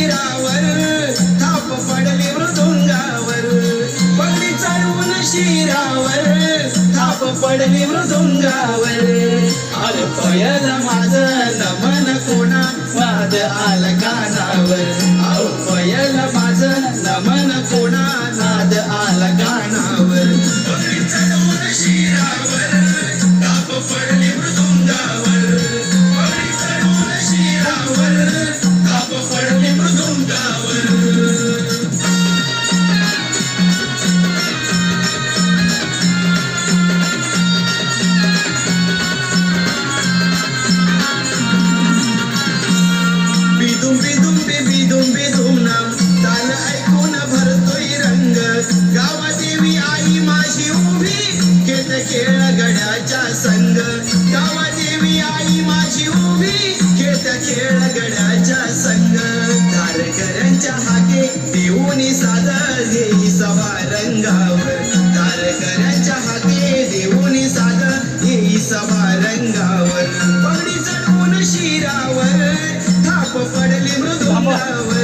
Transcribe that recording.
शिरावर थाप पडली मृदुंगावर पगडी चढवून शिरावर थाप पडली मृदुंगावर अरे पयल माझं नमन कोणा वाद आला कानावर अहो पयल माझं नमन कोणा नाद आला कानावर पगडी चढवून शिरावर थाप पडली मृदुंगावर पगडी चढवून शिरावर थाप पडली मृदुंगावर बिदुम नाम ताल ऐकून भरतोय रंग गावा देवी आई माझी उभी खेळ खेळ गड्याच्या संग गावा देवी आई माझी उभी खेळ गड्याच्या संग तारकऱ्यांच्या हाके देऊनी साध देई सभा रंगावर तारकऱ्यांच्या हाके देऊनी साध देई सभा रंगावर पगडी चढवून शिरावर थाप पडली मृदुंगावर